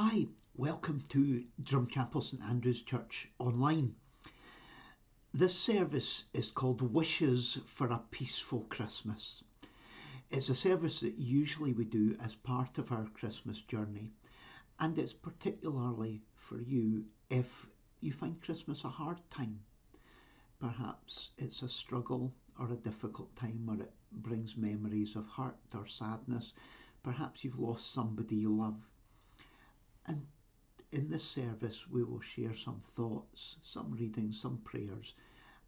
Hi, welcome to Drumchapel St.Andrew's Church online. This service is called Wishes for a Peaceful Christmas. It's a service that usually we do as part of our Christmas journey, and it's particularly for you if you find Christmas a hard time. Perhaps it's a struggle or a difficult time, or it brings memories of hurt or sadness. Perhaps you've lost somebody you love. And in this service, we will share some thoughts, some readings, some prayers,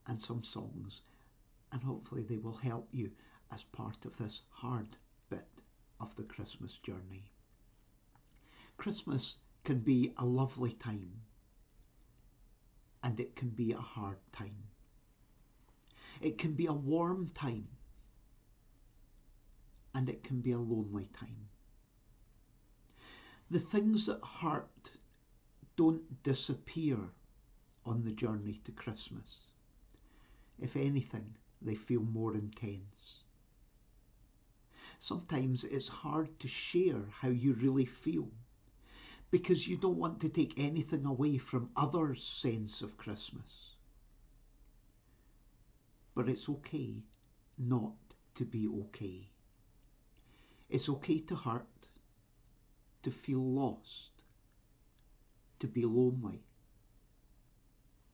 and some songs, and hopefully they will help you as part of this hard bit of the Christmas journey. Christmas can be a lovely time, and it can be a hard time. It can be a warm time, and it can be a lonely time. The things that hurt don't disappear on the journey to Christmas. If anything, they feel more intense. Sometimes it's hard to share how you really feel because you don't want to take anything away from others' sense of Christmas. But it's okay not to be okay. It's okay to hurt, to feel lost, to be lonely,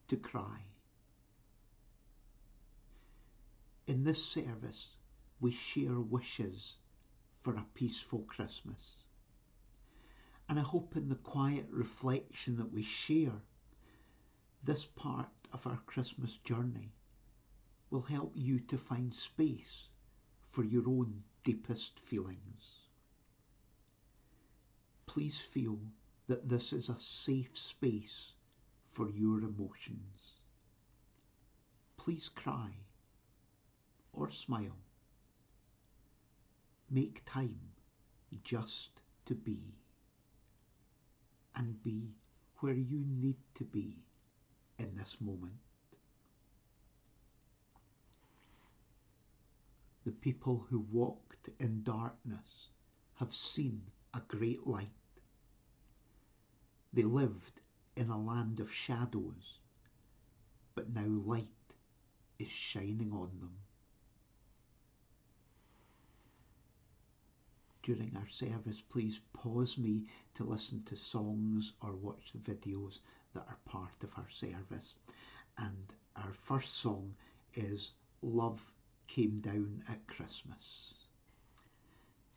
to cry. In this service, we share wishes for a peaceful Christmas. And I hope in the quiet reflection that we share, this part of our Christmas journey will help you to find space for your own deepest feelings. Please feel that this is a safe space for your emotions. Please cry or smile. Make time just to be, and be where you need to be in this moment. The people who walked in darkness have seen a great light. They lived in a land of shadows, but now light is shining on them. During our service, please pause me to listen to songs or watch the videos that are part of our service. And our first song is Love Came Down at Christmas.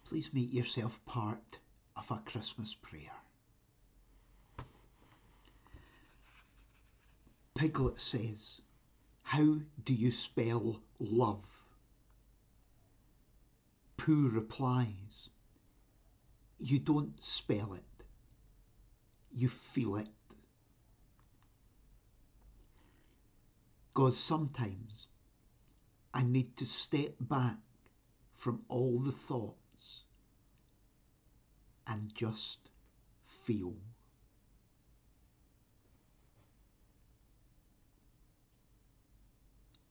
Please make yourself part of a Christmas prayer. Piglet says, "How do you spell love?" Pooh replies, "You don't spell it, you feel it." 'Cause sometimes I need to step back from all the thoughts and just feel.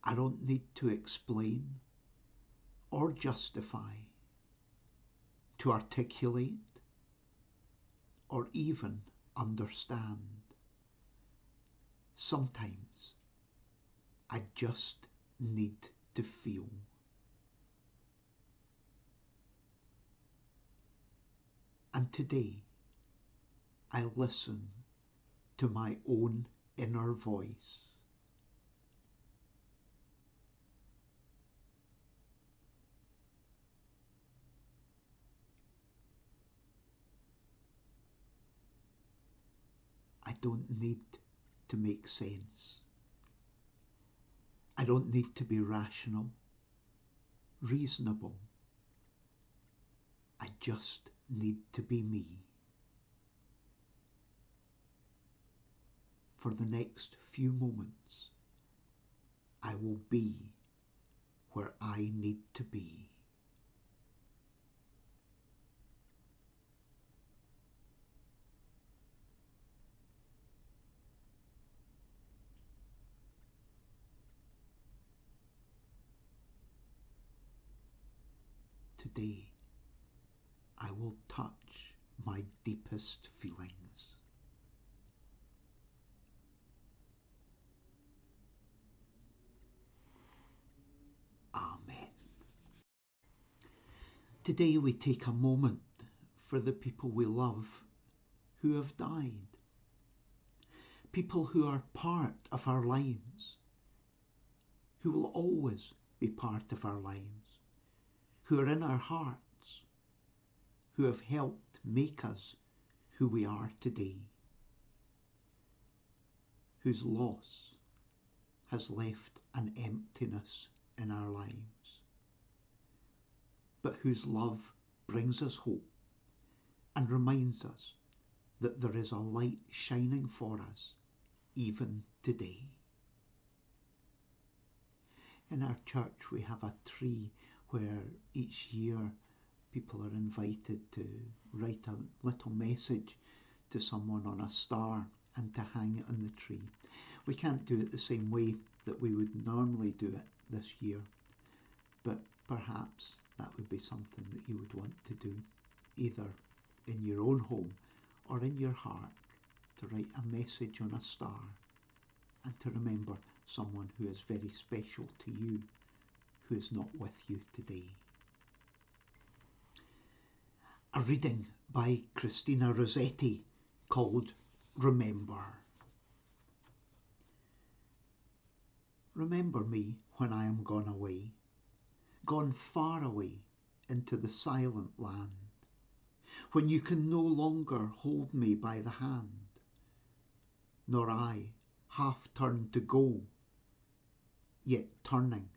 I don't need to explain or justify, to articulate or even understand. Sometimes I just need to feel. And today I listen to my own inner voice. I don't need to make sense. I don't need to be rational, reasonable. I just need to be me. For the next few moments, I will be where I need to be. Today, I will touch my deepest feelings. Amen. Today we take a moment for the people we love who have died. People who are part of our lives, who will always be part of our lives, who are in our hearts, who have helped make us who we are today, whose loss has left an emptiness in our lives, but whose love brings us hope and reminds us that there is a light shining for us even today. In our church we have a tree where each year people are invited to write a little message to someone on a star and to hang it on the tree. We can't do it the same way that we would normally do it this year, but perhaps that would be something that you would want to do, either in your own home or in your heart, to write a message on a star and to remember someone who is very special to you, who is not with you today. A reading by Christina Rossetti called Remember. Remember me when I am gone away, gone far away into the silent land, when you can no longer hold me by the hand, nor I, half turned to go, yet turning,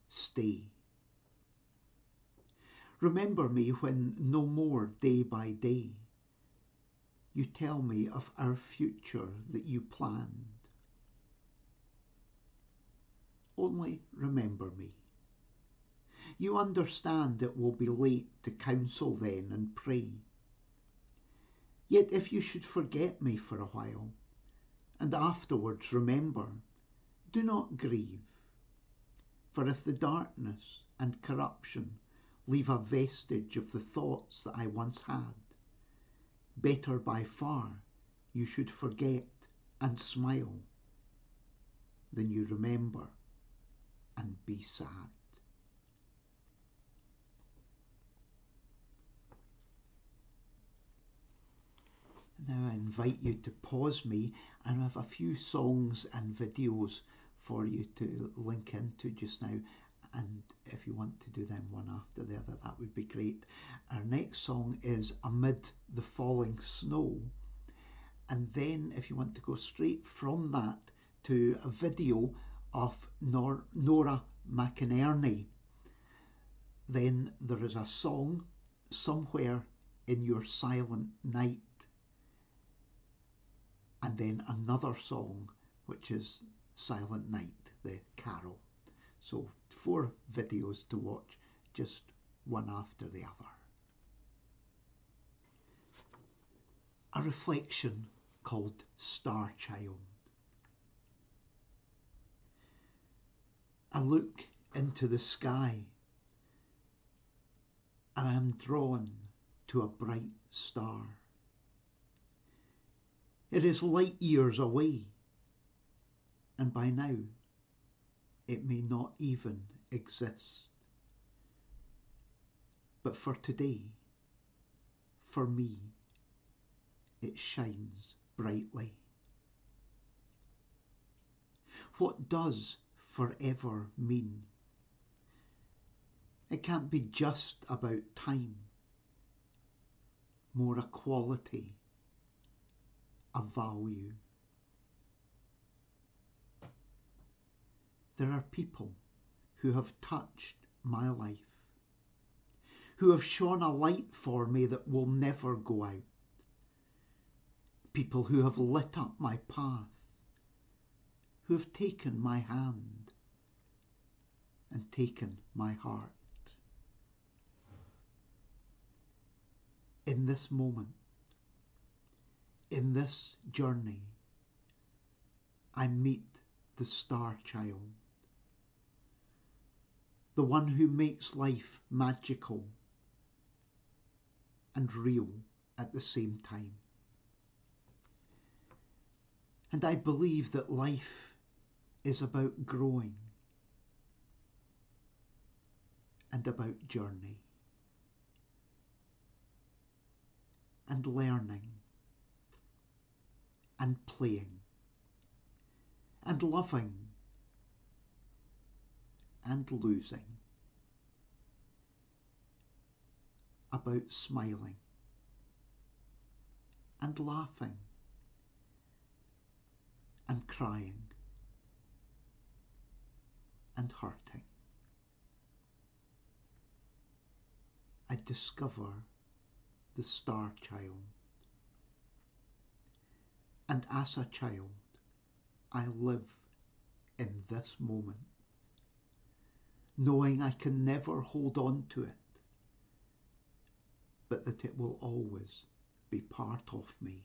stay. Remember me when no more day by day you tell me of our future that you planned. Only remember me. You understand it will be late to counsel then and pray. Yet if you should forget me for a while, and afterwards remember, do not grieve. For if the darkness and corruption leave a vestige of the thoughts that I once had, better by far you should forget and smile than you remember and be sad. Now I invite you to pause me, and I have a few songs and videos for you to link into just now, and if you want to do them one after the other, that would be great. Our next song is Amid the Falling Snow, and then if you want to go straight from that to a video of Nora McInerney, then there is a song, Somewhere in Your Silent Night, and then another song which is Silent Night, the carol. So 4 videos to watch, just one after the other. A reflection called Star Child. I look into the sky and I am drawn to a bright star. It is light years away, and by now it may not even exist. But for today, for me, it shines brightly. What does forever mean? It can't be just about time, more a quality, a value. There are people who have touched my life, who have shone a light for me that will never go out. People who have lit up my path, who have taken my hand and taken my heart. In this moment, in this journey, I meet the Star Child, the one who makes life magical and real at the same time. And I believe that life is about growing and about journey and learning and playing and loving and losing, about smiling and laughing and crying and hurting. I discover the star child, and as a child I live in this moment, knowing I can never hold on to it, but that it will always be part of me,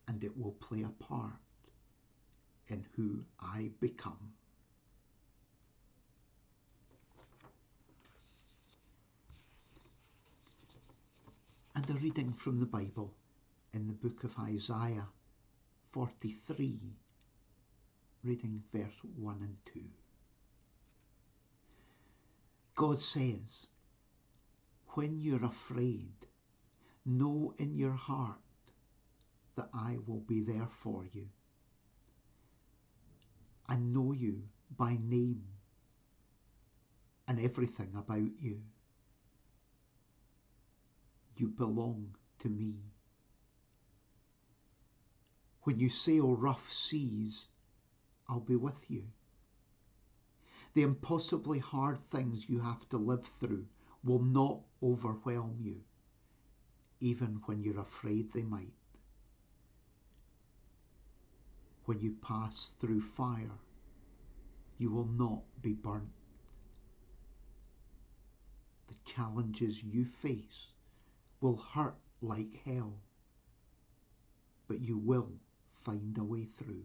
and it will play a part in who I become. And a reading from the Bible in the book of Isaiah 43, reading verse 1 and 2. God says, when you're afraid, know in your heart that I will be there for you. I know you by name and everything about you. You belong to me. When you sail rough seas, I'll be with you. The impossibly hard things you have to live through will not overwhelm you, even when you're afraid they might. When you pass through fire, you will not be burnt. The challenges you face will hurt like hell, but you will find a way through.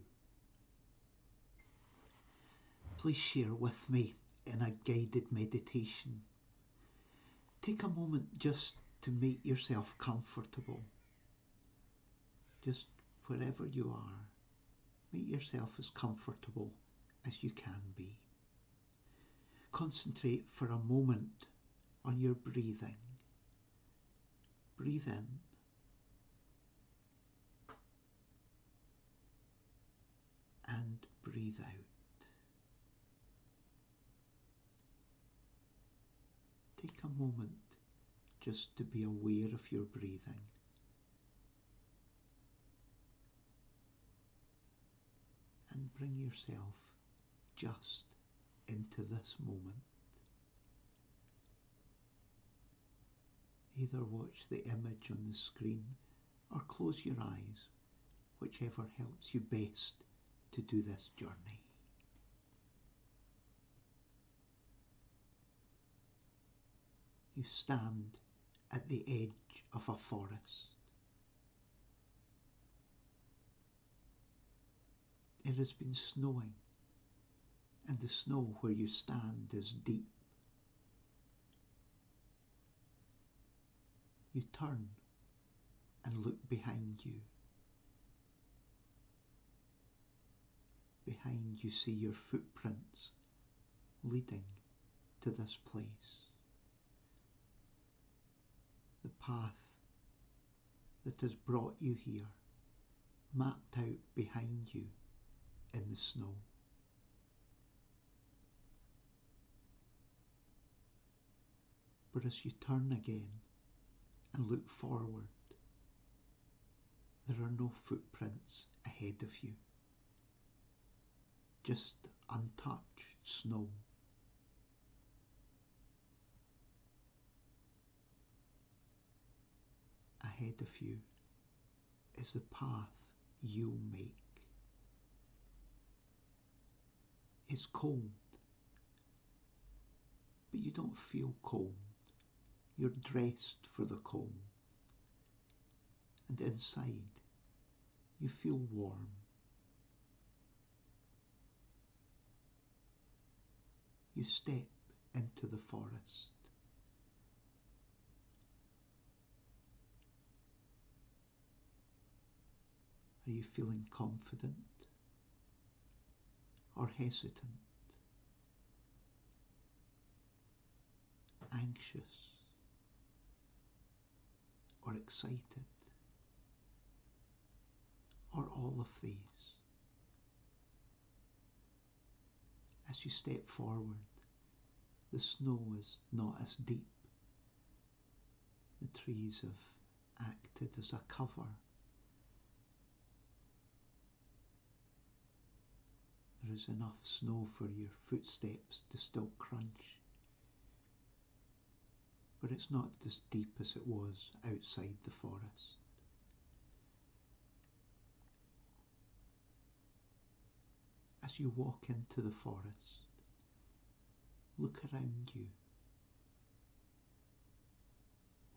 Please share with me in a guided meditation. Take a moment just to make yourself comfortable. Just wherever you are, make yourself as comfortable as you can be. Concentrate for a moment on your breathing. Breathe in and breathe out. Take a moment just to be aware of your breathing. And bring yourself just into this moment. Either watch the image on the screen or close your eyes, whichever helps you best to do this journey. You stand at the edge of a forest. It has been snowing, and the snow where you stand is deep. You turn and look behind you. Behind you see your footprints leading to this place. The path that has brought you here, mapped out behind you in the snow. But as you turn again and look forward, there are no footprints ahead of you, just untouched snow. Ahead of you is the path you'll make. It's cold, but you don't feel cold. You're dressed for the cold. And inside, you feel warm. You step into the forest. Are you feeling confident or hesitant, anxious or excited, or all of these? As you step forward, the snow is not as deep. The trees have acted as a cover. There is enough snow for your footsteps to still crunch, but it's not as deep as it was outside the forest. As you walk into the forest, look around you.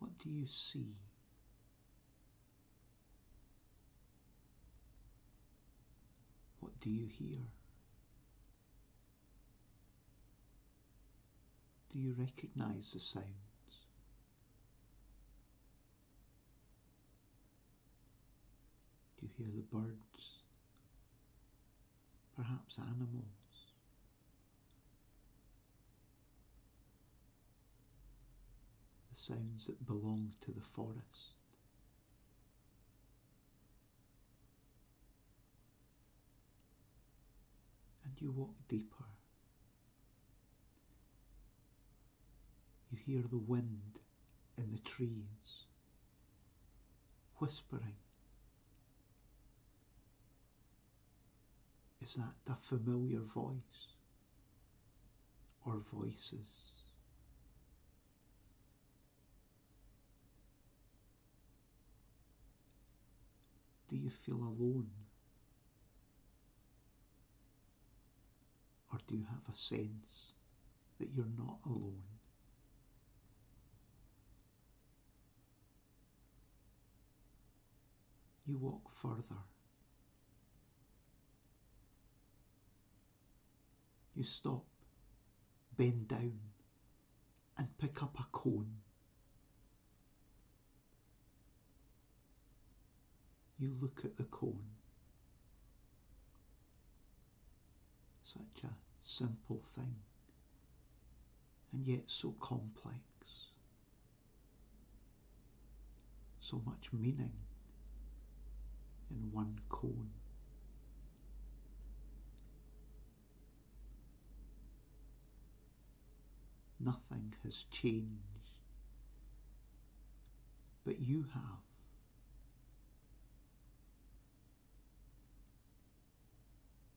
What do you see? What do you hear? Do you recognize the sounds? Do you hear the birds? Perhaps animals? The sounds that belong to the forest? And you walk deeper. You hear the wind in the trees, whispering. Is that a familiar voice or voices? Do you feel alone? Or do you have a sense that you're not alone? You walk further. You stop, bend down, and pick up a cone. You look at the cone. Such a simple thing, and yet so complex. So much meaning in one cone. Nothing has changed, but you have.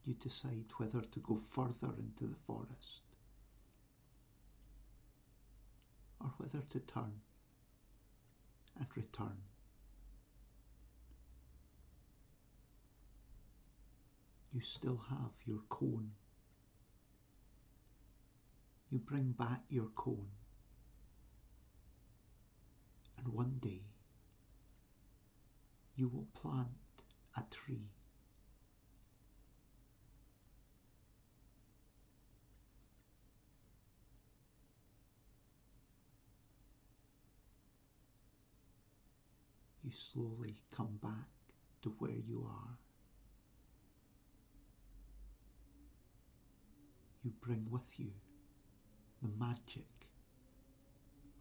You decide whether to go further into the forest or whether to turn and return. You still have your cone. You bring back your cone, and one day you will plant a tree. You slowly come back to where you are. You bring with you the magic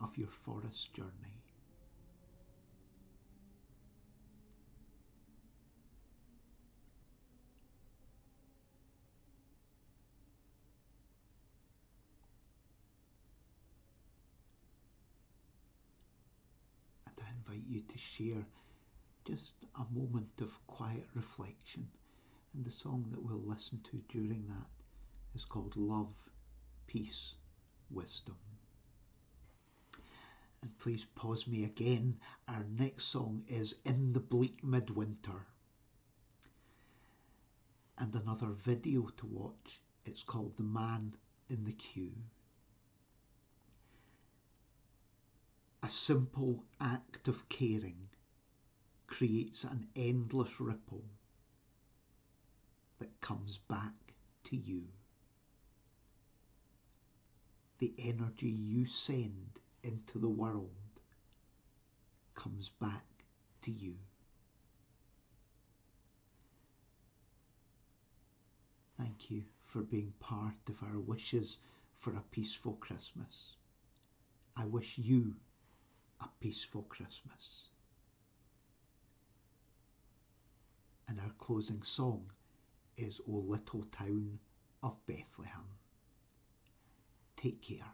of your forest journey. And I invite you to share just a moment of quiet reflection. And the song that we'll listen to during that is called Love, Peace, Wisdom. And please pause me again. Our next song is In the Bleak Midwinter. And another video to watch. It's called The Man in the Queue. A simple act of caring creates an endless ripple that comes back to you. The energy you send into the world comes back to you. thank you for being part of our wishes for a peaceful Christmas. I wish you a peaceful Christmas. And our closing song is O Little Town of Bethlehem. Take care.